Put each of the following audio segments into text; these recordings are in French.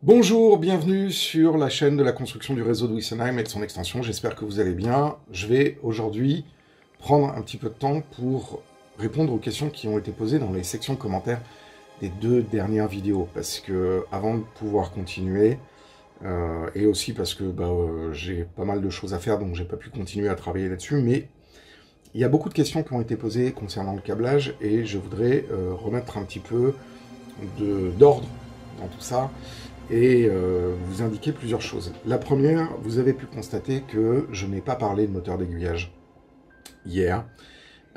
Bonjour, bienvenue sur la chaîne de la construction du réseau de Wessenheim et de son extension, j'espère que vous allez bien. Je vais aujourd'hui prendre un petit peu de temps pour répondre aux questions qui ont été posées dans les sections de commentaires des deux dernières vidéos, parce que avant de pouvoir continuer, et aussi parce que j'ai pas mal de choses à faire, donc j'ai pas pu continuer à travailler là-dessus, mais il y a beaucoup de questions qui ont été posées concernant le câblage, et je voudrais remettre un petit peu d'ordre dans tout ça, et vous indiquer plusieurs choses. La première, vous avez pu constater que je n'ai pas parlé de moteur d'aiguillage hier.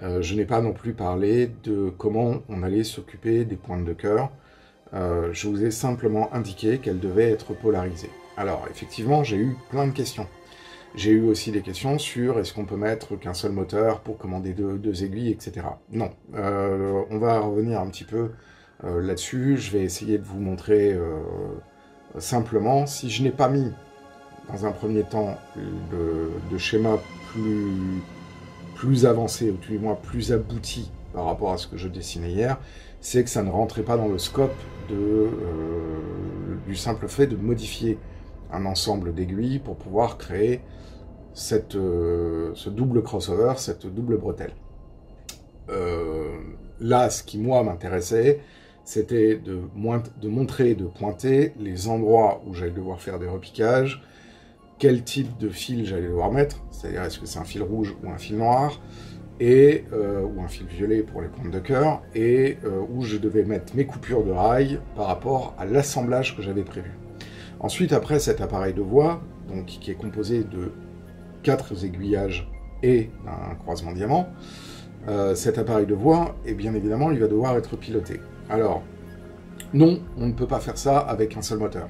Je n'ai pas non plus parlé de comment on allait s'occuper des pointes de cœur. Je vous ai simplement indiqué qu'elles devaient être polarisées. Alors, effectivement, j'ai eu plein de questions. J'ai eu aussi des questions sur est-ce qu'on peut mettre qu'un seul moteur pour commander deux aiguilles, etc. Non, on va revenir un petit peu là-dessus. Je vais essayer de vous montrer simplement, si je n'ai pas mis dans un premier temps de schéma plus avancé, ou tout du moins plus abouti par rapport à ce que je dessinais hier, c'est que ça ne rentrait pas dans le scope du simple fait de modifier un ensemble d'aiguilles pour pouvoir créer ce double crossover, cette double bretelle. Là, ce qui, moi, m'intéressait, c'était de montrer, de pointer les endroits où j'allais devoir faire des repiquages, quel type de fil j'allais devoir mettre, c'est-à-dire est-ce que c'est un fil rouge ou un fil noir, ou un fil violet pour les pointes de cœur, et où je devais mettre mes coupures de rails par rapport à l'assemblage que j'avais prévu. Ensuite, après cet appareil de voie, donc, qui est composé de 4 aiguillages et d'un croisement diamant, cet appareil de voie, et bien évidemment, il va devoir être piloté. Alors, non, on ne peut pas faire ça avec un seul moteur.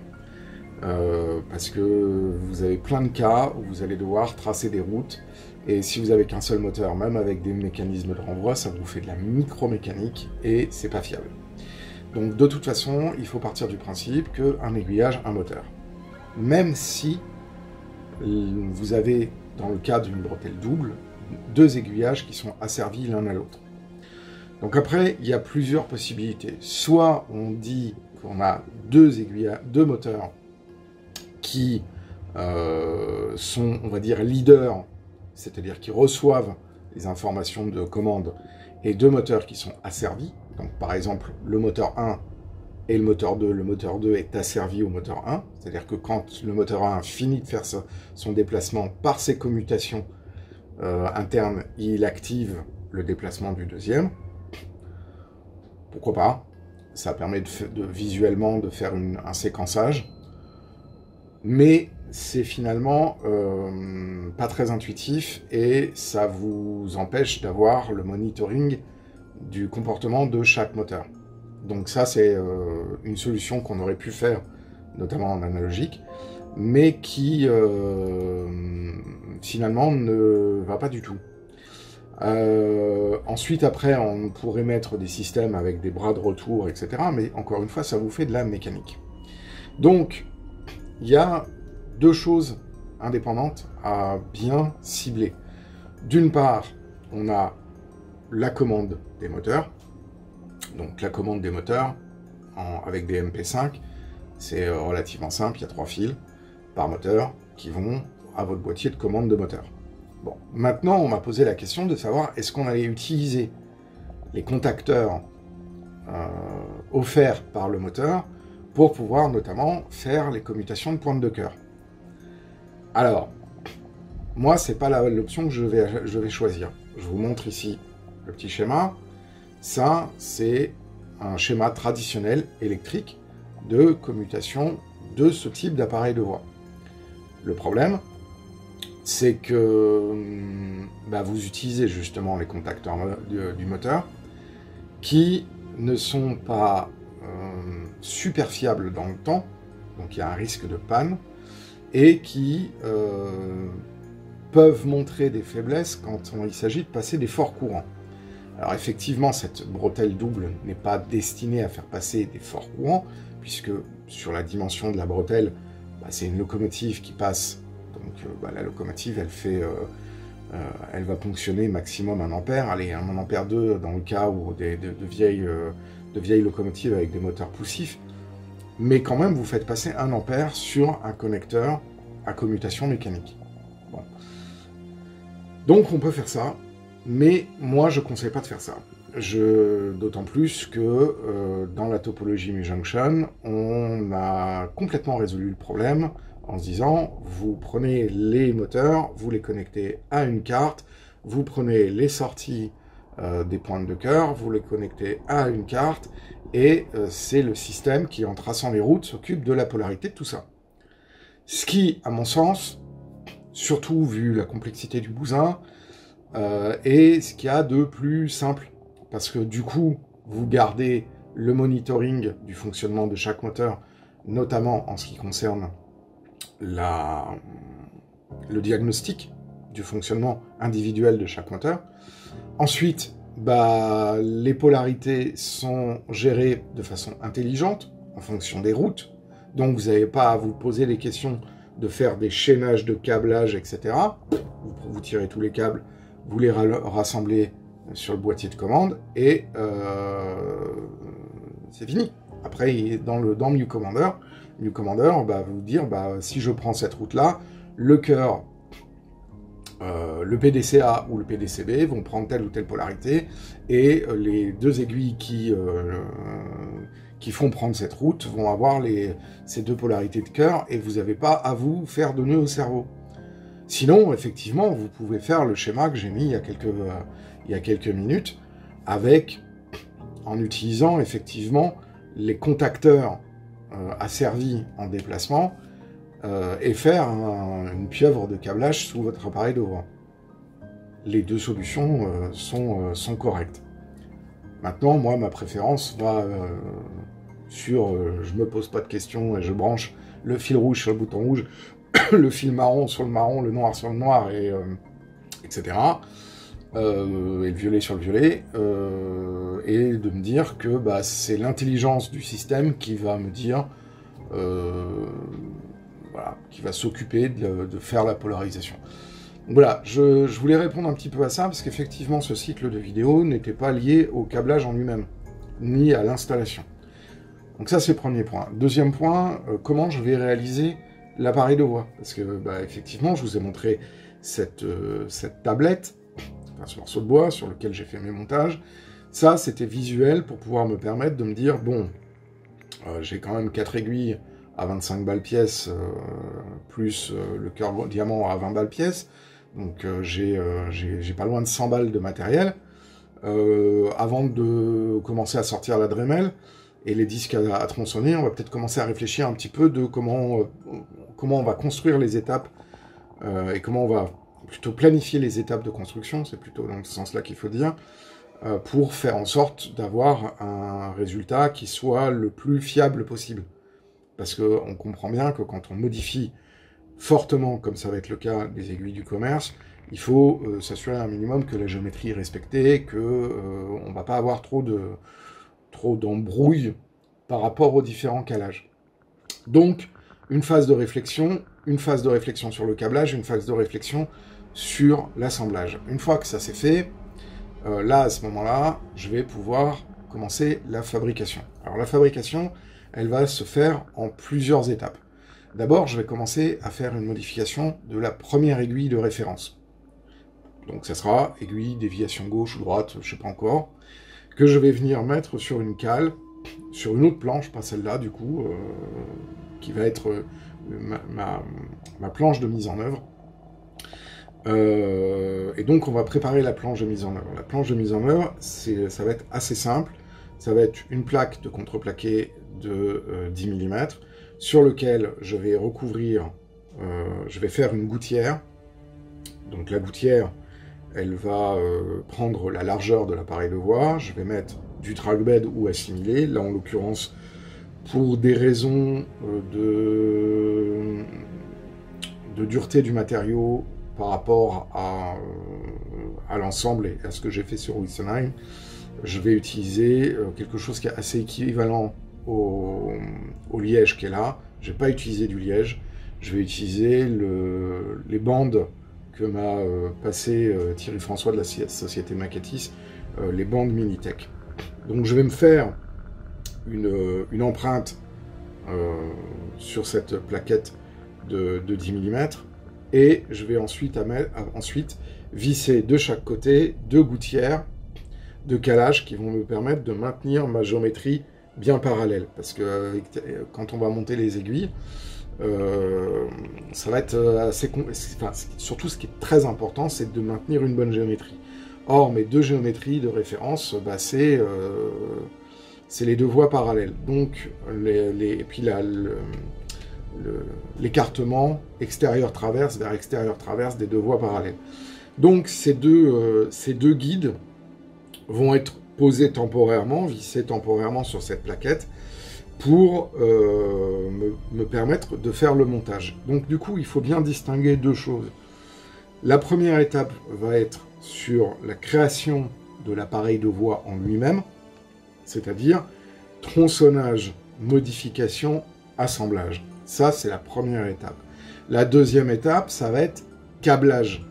Parce que vous avez plein de cas où vous allez devoir tracer des routes, et si vous avez qu'un seul moteur, même avec des mécanismes de renvoi, ça vous fait de la micromécanique, et c'est pas fiable. Donc de toute façon, il faut partir du principe qu'un aiguillage, un moteur. Même si vous avez, dans le cas d'une bretelle double, 2 aiguillages qui sont asservis l'un à l'autre. Donc après, il y a plusieurs possibilités. Soit on dit qu'on a 2 moteurs qui sont, on va dire, leaders, c'est-à-dire qui reçoivent les informations de commande, et 2 moteurs qui sont asservis. Donc par exemple, le moteur 1 et le moteur 2 est asservi au moteur 1, c'est-à-dire que quand le moteur 1 finit de faire son déplacement par ses commutations internes, il active le déplacement du deuxième. Pourquoi pas? Ça permet visuellement de faire un séquençage, mais c'est finalement pas très intuitif, et ça vous empêche d'avoir le monitoring du comportement de chaque moteur. Donc ça, c'est une solution qu'on aurait pu faire, notamment en analogique, mais qui finalement ne va pas du tout. Ensuite, après, on pourrait mettre des systèmes avec des bras de retour, etc. Mais encore une fois, ça vous fait de la mécanique. Donc, il y a 2 choses indépendantes à bien cibler. D'une part, on a la commande des moteurs. Donc, la commande des moteurs, avec des MP5, c'est relativement simple. Il y a 3 fils par moteur qui vont à votre boîtier de commande de moteur. Bon, maintenant, on m'a posé la question de savoir est-ce qu'on allait utiliser les contacteurs offerts par le moteur pour pouvoir notamment faire les commutations de pointe de cœur. Alors, moi, c'est pas l'option que je vais choisir. Je vous montre ici le petit schéma. Ça, c'est un schéma traditionnel électrique de commutation de ce type d'appareil de voie. Le problème, c'est que vous utilisez justement les contacteurs du moteur qui ne sont pas super fiables dans le temps, donc il y a un risque de panne, et qui peuvent montrer des faiblesses quand il s'agit de passer des forts courants. Alors effectivement, cette bretelle double n'est pas destinée à faire passer des forts courants, puisque sur la dimension de la bretelle, c'est une locomotive qui passe. Donc la locomotive, elle va fonctionner maximum 1 ampère, allez, 1 ampère 2 dans le cas où de vieilles locomotives avec des moteurs poussifs. mais quand même vous faites passer 1 ampère sur un connecteur à commutation mécanique. Bon. Donc on peut faire ça, mais moi je ne conseille pas de faire ça. D'autant plus que dans la topologie Mi-Junction, on a complètement résolu le problème en se disant, vous prenez les moteurs, vous les connectez à une carte, vous prenez les sorties des pointes de cœur, vous les connectez à une carte, et c'est le système qui, en traçant les routes, s'occupe de la polarité de tout ça. Ce qui, à mon sens, surtout vu la complexité du bousin, est ce qu'il y a de plus simple. Parce que du coup, vous gardez le monitoring du fonctionnement de chaque moteur, notamment en ce qui concerne le diagnostic du fonctionnement individuel de chaque moteur. Ensuite, les polarités sont gérées de façon intelligente, en fonction des routes. Donc vous n'avez pas à vous poser les questions de faire des chaînages de câblage, etc. Vous tirez tous les câbles, vous les rassemblez sur le boîtier de commande, et c'est fini. Après, dans New Commander va vous dire, si je prends cette route-là, le cœur, le PDCA ou le PDCB vont prendre telle ou telle polarité, et les 2 aiguilles qui font prendre cette route vont avoir ces 2 polarités de cœur, et vous n'avez pas à vous faire de nœud au cerveau. Sinon, effectivement, vous pouvez faire le schéma que j'ai mis il y a quelques minutes, en utilisant effectivement les contacteurs asservis en déplacement, et faire une pieuvre de câblage sous votre appareil de voix. Les 2 solutions sont correctes. Maintenant, moi, ma préférence va sur je me pose pas de questions et je branche le fil rouge sur le bouton rouge, le fil marron sur le marron, le noir sur le noir, etc. Et le violet sur le violet, et de me dire que c'est l'intelligence du système qui va me dire, qui va s'occuper de faire la polarisation. Donc voilà, je voulais répondre un petit peu à ça, parce qu'effectivement ce cycle de vidéo n'était pas lié au câblage en lui-même, ni à l'installation. Donc ça c'est le premier point. Deuxième point, comment je vais réaliser l'appareil de voix, parce que effectivement je vous ai montré cette tablette, ce morceau de bois sur lequel j'ai fait mes montages. Ça, c'était visuel pour pouvoir me permettre de me dire, bon, j'ai quand même 4 aiguilles à 25 balles pièce, plus le cœur diamant à 20 balles pièce, donc j'ai pas loin de 100 balles de matériel. Avant de commencer à sortir la Dremel et les disques à tronçonner, on va peut-être commencer à réfléchir un petit peu de comment on va construire les étapes, et comment on va plutôt planifier les étapes de construction, c'est plutôt dans ce sens-là qu'il faut dire, pour faire en sorte d'avoir un résultat qui soit le plus fiable possible. Parce qu'on comprend bien que quand on modifie fortement, comme ça va être le cas des aiguilles du commerce, il faut s'assurer un minimum que la géométrie est respectée, qu'on ne va pas avoir trop d'embrouilles par rapport aux différents calages. Donc, une phase de réflexion sur le câblage, une phase de réflexion sur l'assemblage. Une fois que ça c'est fait, là, à ce moment-là, je vais pouvoir commencer la fabrication. Alors la fabrication, elle va se faire en plusieurs étapes. D'abord, je vais commencer à faire une modification de la première aiguille de référence. Donc ça sera aiguille, déviation gauche ou droite, je ne sais pas encore, que je vais venir mettre sur une cale, sur une autre planche, pas celle-là du coup, qui va être ma planche de mise en œuvre. Et donc on va préparer la planche de mise en œuvre. La planche de mise en œuvre, ça va être assez simple. Ça va être une plaque de contreplaqué de 10 mm sur lequel je vais recouvrir, je vais faire une gouttière. Donc la gouttière, elle va prendre la largeur de l'appareil de voix. Je vais mettre du trackbed ou assimilé. Là en l'occurrence, pour des raisons de dureté du matériau, par rapport à l'ensemble et à ce que j'ai fait sur Witzenheim, je vais utiliser quelque chose qui est assez équivalent au liège qui est là. Je ne vais pas utiliser du liège, je vais utiliser les bandes que m'a passé Thierry François de la société Maquettis, les bandes Minitech. Donc je vais me faire une empreinte sur cette plaquette de 10 mm. Et je vais ensuite visser de chaque côté 2 gouttières de calage qui vont me permettre de maintenir ma géométrie bien parallèle. Parce que quand on va monter les aiguilles, ça va être assez... Enfin, surtout, ce qui est très important, c'est de maintenir une bonne géométrie. Or, mes 2 géométries de référence, bah, c'est les 2 voies parallèles. Donc, et puis l'écartement extérieur-traverse vers extérieur-traverse des 2 voies parallèles. Donc, ces deux guides vont être posés temporairement, vissés temporairement sur cette plaquette, pour me permettre de faire le montage. Donc du coup, il faut bien distinguer 2 choses. La première étape va être sur la création de l'appareil de voix en lui-même, c'est-à-dire tronçonnage, modification, assemblage. Ça, c'est la première étape. La deuxième étape, ça va être câblage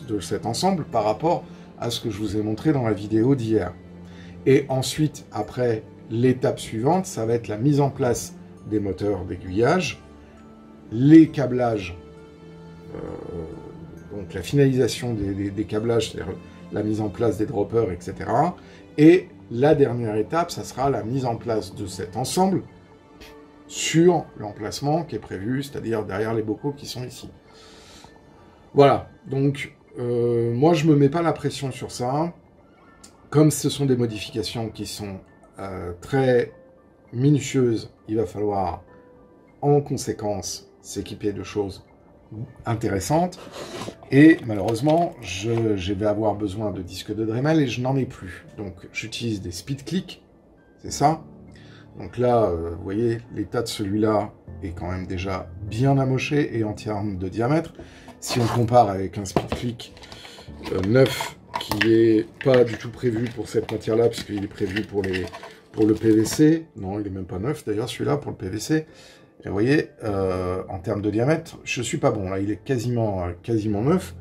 de cet ensemble par rapport à ce que je vous ai montré dans la vidéo d'hier. Et ensuite, après, l'étape suivante, ça va être la mise en place des moteurs d'aiguillage, les câblages, donc la finalisation des câblages, c'est-à-dire la mise en place des droppers, etc. Et la dernière étape, ça sera la mise en place de cet ensemble sur l'emplacement qui est prévu, c'est-à-dire derrière les bocaux qui sont ici. Voilà, donc moi je ne me mets pas la pression sur ça. Comme ce sont des modifications qui sont très minutieuses, il va falloir en conséquence s'équiper de choses intéressantes. Et malheureusement, je vais avoir besoin de disques de Dremel et je n'en ai plus. Donc j'utilise des speed click, c'est ça. Donc là, vous voyez, l'état de celui-là est quand même déjà bien amoché et en termes de diamètre. Si on compare avec un speed click neuf, qui est pas du tout prévu pour cette matière-là, puisqu'il est prévu pour le PVC. Non, il est même pas neuf, d'ailleurs, celui-là, pour le PVC. Et vous voyez, en termes de diamètre, je suis pas bon. Là, il est quasiment neuf,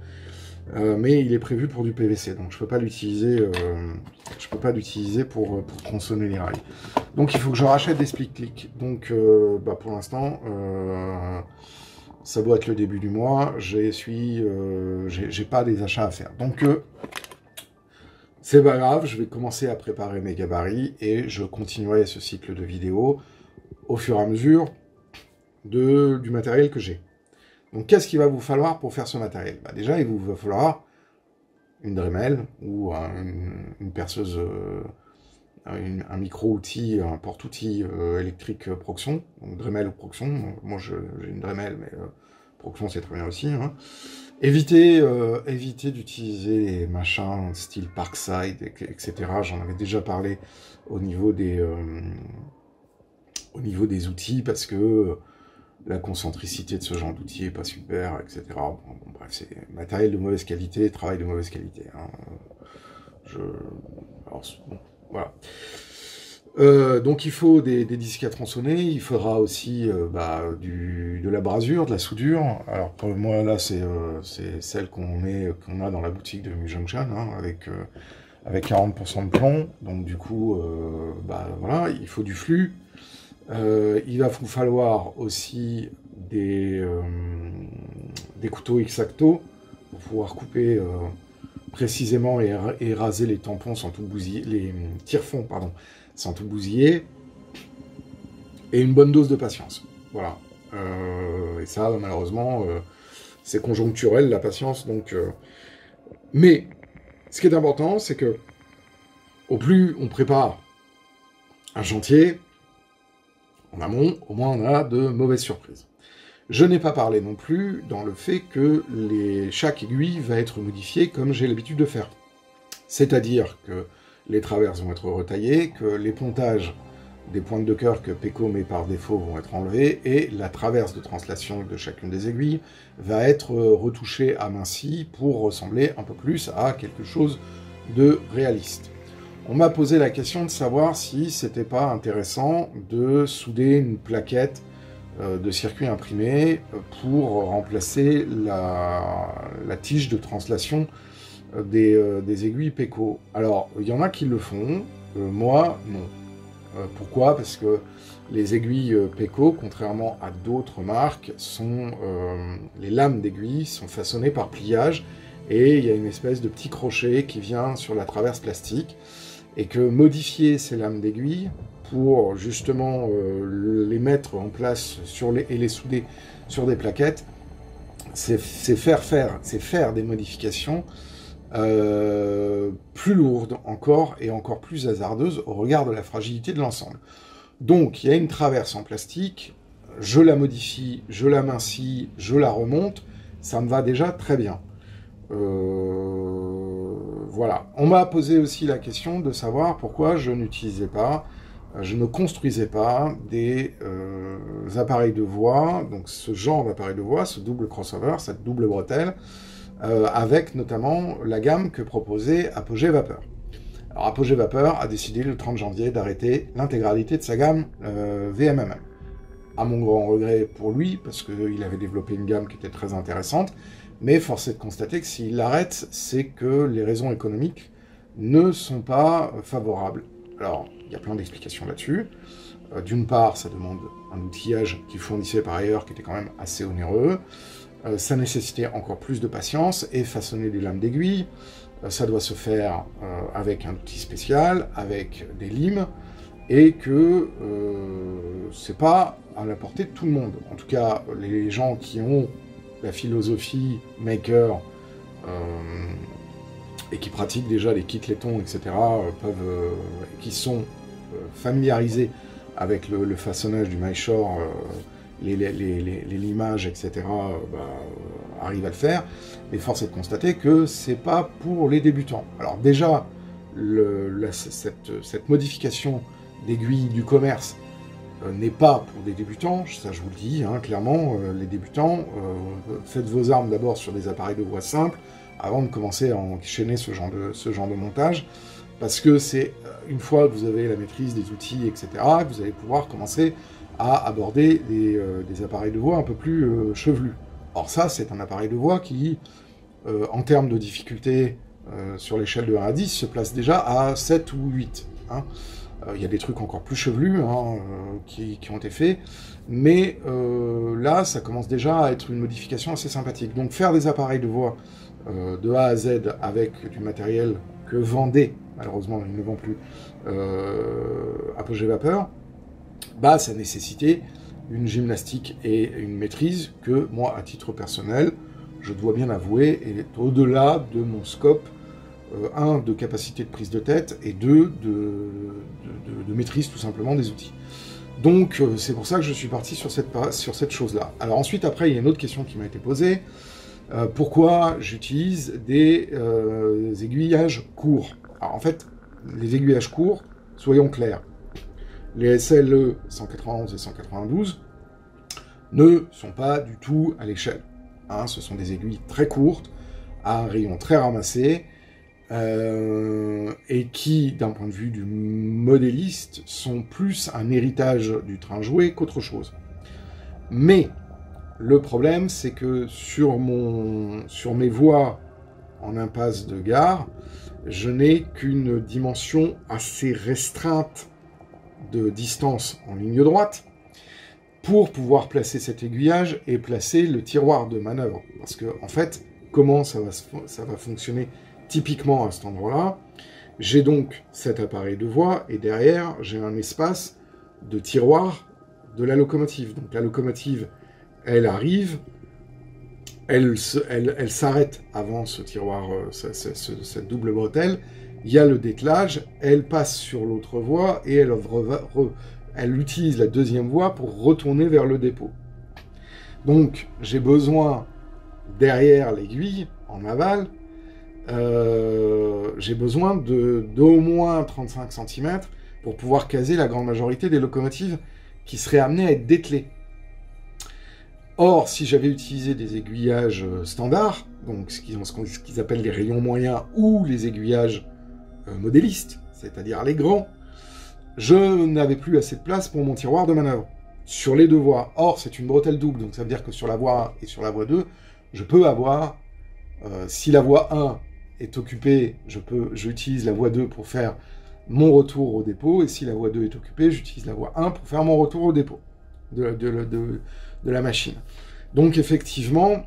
mais il est prévu pour du PVC. Donc, je peux pas l'utiliser pour tronçonner les rails. Donc, il faut que je rachète des split click. Donc, pour l'instant... ça doit être le début du mois, j'ai pas des achats à faire. Donc, c'est pas grave, je vais commencer à préparer mes gabarits et je continuerai ce cycle de vidéos au fur et à mesure du matériel que j'ai. Donc, qu'est-ce qu'il va vous falloir pour faire ce matériel? Déjà, il vous va falloir une Dremel ou une perceuse, un micro-outil, un porte-outil électrique Proxon, donc Dremel ou Proxon. Moi, j'ai une Dremel, mais Proxon, c'est très bien aussi. Hein. Évitez d'utiliser les machins style Parkside, etc. J'en avais déjà parlé au niveau des outils, parce que la concentricité de ce genre d'outils est pas super, etc. Bon, bref, c'est matériel de mauvaise qualité, travail de mauvaise qualité. Hein. Bon, voilà. Donc il faut des disques à tronçonner, il faudra aussi de la brasure, de la soudure. Alors pour moi là c'est celle qu'on a dans la boutique de Mu-Junction, hein, avec 40% de plomb. Donc du coup voilà, il faut du flux. Il va vous falloir aussi des couteaux X-Acto pour pouvoir couper précisément et raser les tampons sans tout bousiller, les tire-fonds, pardon, sans tout bousiller, et une bonne dose de patience. Voilà. Et ça, malheureusement, c'est conjoncturel, la patience. Donc, mais, ce qui est important, c'est que, au plus on prépare un chantier, en amont, au moins on a de mauvaises surprises. Je n'ai pas parlé non plus dans le fait que chaque aiguille va être modifiée comme j'ai l'habitude de faire. C'est-à-dire que les traverses vont être retaillées, que les pontages des pointes de cœur que Peco met par défaut vont être enlevées, et la traverse de translation de chacune des aiguilles va être retouchée, amincie, pour ressembler un peu plus à quelque chose de réaliste. On m'a posé la question de savoir si c'était pas intéressant de souder une plaquette de circuit imprimé pour remplacer la tige de translation des aiguilles Peco. Alors, il y en a qui le font, moi, non. Pourquoi? Parce que les aiguilles Peco, contrairement à d'autres marques, les lames d'aiguille sont façonnées par pliage, et il y a une espèce de petit crochet qui vient sur la traverse plastique, et que modifier ces lames d'aiguille pour justement les mettre en place et les souder sur des plaquettes, c'est faire des modifications plus lourdes encore et encore plus hasardeuses au regard de la fragilité de l'ensemble. Donc il y a une traverse en plastique, je la modifie, je l'amincis, je la remonte, ça me va déjà très bien. Voilà. On m'a posé aussi la question de savoir pourquoi je ne construisais pas des appareils de voix, donc ce genre d'appareil de voix, ce double crossover, cette double bretelle, avec notamment la gamme que proposait Apogee Vapeur. Alors Apogee Vapeur a décidé le 30 janvier d'arrêter l'intégralité de sa gamme VMMM. À mon grand regret pour lui, parce qu'il avait développé une gamme qui était très intéressante, mais force est de constater que s'il l'arrête, c'est que les raisons économiques ne sont pas favorables. Alors, il y a plein d'explications là-dessus. D'une part, ça demande un outillage qu'il fournissait par ailleurs, qui était quand même assez onéreux. Ça nécessitait encore plus de patience, et façonner des lames d'aiguille, ça doit se faire avec un outil spécial, avec des limes, et que c'est pas à la portée de tout le monde. En tout cas, les gens qui ont la philosophie maker et qui pratiquent déjà les kits laitons, etc., qui sont familiarisés avec le façonnage du MyShore, les limages, etc., arrivent à le faire, mais force est de constater que c'est pas pour les débutants. Alors déjà, cette modification d'aiguille du commerce n'est pas pour des débutants, ça je vous le dis, hein, clairement, les débutants, faites vos armes d'abord sur des appareils de voix simples, avant de commencer à enchaîner ce genre de montage, parce que c'est une fois que vous avez la maîtrise des outils, etc., que vous allez pouvoir commencer à aborder des appareils de voix un peu plus chevelus. Or ça, c'est un appareil de voix qui, en termes de difficulté sur l'échelle de 1 à 10, se place déjà à 7 ou 8. Hein. Il y a des trucs encore plus chevelus qui ont été faits, mais là, ça commence déjà à être une modification assez sympathique. Donc faire des appareils de voix de A à Z avec du matériel que vendait, malheureusement il ne vend plus, Apogee Vapeur, ça nécessitait une gymnastique et une maîtrise que moi, à titre personnel, je dois bien avouer, est au-delà de mon scope, un, de capacité de prise de tête, et deux, de maîtrise tout simplement des outils. Donc c'est pour ça que je suis parti sur cette chose-là. Alors ensuite, après, il y a une autre question qui m'a été posée. Pourquoi j'utilise des aiguillages courts? Alors en fait, les aiguillages courts, soyons clairs, les SLE 191 et 192 ne sont pas du tout à l'échelle. Hein, ce sont des aiguilles très courtes, à un rayon très ramassé, et qui, d'un point de vue du modéliste, sont plus un héritage du train joué qu'autre chose. Mais le problème, c'est que sur mes voies en impasse de gare, je n'ai qu'une dimension assez restreinte de distance en ligne droite pour pouvoir placer cet aiguillage et placer le tiroir de manœuvre. Parce que, en fait, comment ça va fonctionner typiquement à cet endroit-là? J'ai donc cet appareil de voie, et derrière, j'ai un espace de tiroir de la locomotive. Donc la locomotive, elle arrive, elle s'arrête avant ce tiroir, cette double bretelle, il y a le dételage, elle passe sur l'autre voie, et elle utilise la deuxième voie pour retourner vers le dépôt. Donc, j'ai besoin, derrière l'aiguille, en aval, j'ai besoin d'au moins 35 cm pour pouvoir caser la grande majorité des locomotives qui seraient amenées à être dételées. Or, si j'avais utilisé des aiguillages standards, donc ce qu'ils appellent les rayons moyens ou les aiguillages modélistes, c'est-à-dire les grands, je n'avais plus assez de place pour mon tiroir de manœuvre sur les deux voies. Or, c'est une bretelle double, donc ça veut dire que sur la voie 1 et sur la voie 2, je peux avoir, si la voie 1 est occupée, j'utilise la voie 2 pour faire mon retour au dépôt, et si la voie 2 est occupée, j'utilise la voie 1 pour faire mon retour au dépôt de la machine. Donc effectivement,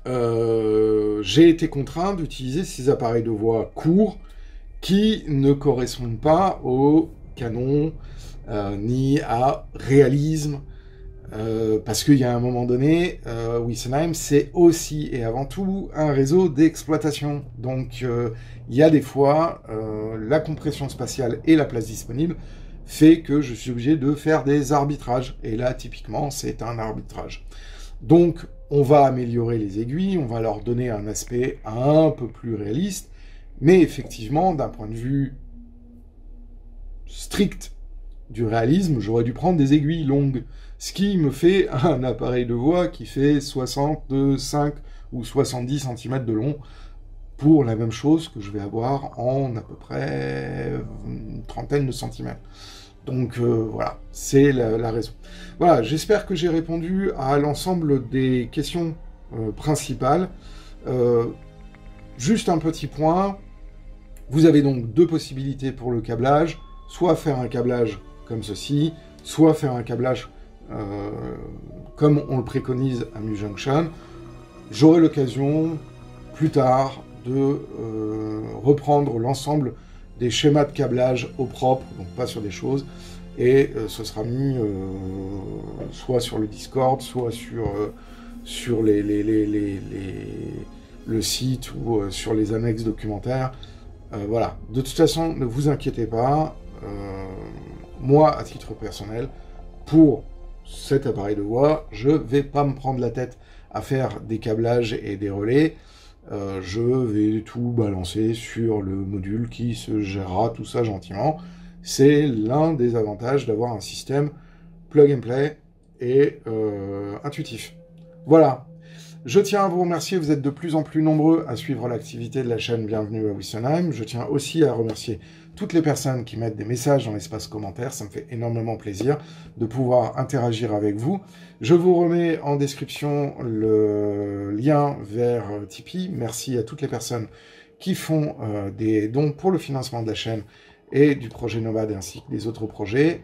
j'ai été contraint d'utiliser ces appareils de voix courts qui ne correspondent pas au canon ni à réalisme, parce qu'il y a un moment donné, Wessenheim, c'est aussi et avant tout un réseau d'exploitation. Donc il y a des fois, la compression spatiale et la place disponible fait que je suis obligé de faire des arbitrages. Et là, typiquement, c'est un arbitrage. Donc, on va améliorer les aiguilles, on va leur donner un aspect un peu plus réaliste, mais effectivement, d'un point de vue strict du réalisme, j'aurais dû prendre des aiguilles longues, ce qui me fait un appareil de voix qui fait 65 ou 70 cm de long pour la même chose que je vais avoir en à peu près une trentaine de centimètres. Donc voilà, c'est la raison. Voilà, j'espère que j'ai répondu à l'ensemble des questions principales. Juste un petit point, vous avez donc deux possibilités pour le câblage, soit faire un câblage comme ceci, soit faire un câblage comme on le préconise à MuJunction. J'aurai l'occasion plus tard de reprendre l'ensemble des schémas de câblage au propre, donc pas sur des choses, et ce sera mis soit sur le Discord, soit sur le site ou sur les annexes documentaires. Voilà, de toute façon, ne vous inquiétez pas, moi, à titre personnel, pour cet appareil de voix, je vais pas me prendre la tête à faire des câblages et des relais. Je vais tout balancer sur le module qui se gérera tout ça gentiment. C'est l'un des avantages d'avoir un système plug and play et intuitif. Voilà. Je tiens à vous remercier, vous êtes de plus en plus nombreux à suivre l'activité de la chaîne Bienvenue à Wessenheim. Je tiens aussi à remercier toutes les personnes qui mettent des messages dans l'espace commentaire, ça me fait énormément plaisir de pouvoir interagir avec vous. Je vous remets en description le lien vers Tipeee. Merci à toutes les personnes qui font des dons pour le financement de la chaîne et du projet Nomade ainsi que des autres projets.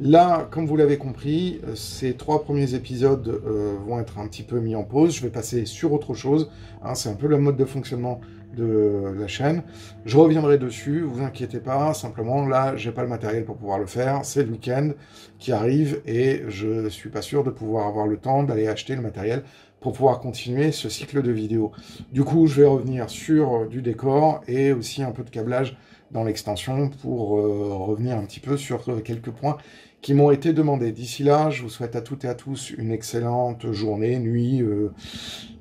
Là, comme vous l'avez compris, ces 3 premiers épisodes vont être un petit peu mis en pause. Je vais passer sur autre chose. Hein, c'est un peu le mode de fonctionnement de la chaîne. Je reviendrai dessus, vous inquiétez pas. Simplement, là, j'ai pas le matériel pour pouvoir le faire. C'est le week-end qui arrive et je suis pas sûr de pouvoir avoir le temps d'aller acheter le matériel pour pouvoir continuer ce cycle de vidéos. Du coup, je vais revenir sur du décor et aussi un peu de câblage dans l'extension pour revenir un petit peu sur quelques points qui m'ont été demandés. D'ici là, je vous souhaite à toutes et à tous une excellente journée, nuit,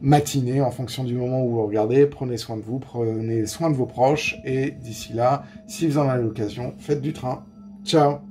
matinée, en fonction du moment où vous regardez. Prenez soin de vous, prenez soin de vos proches, et d'ici là, si vous en avez l'occasion, faites du train. Ciao!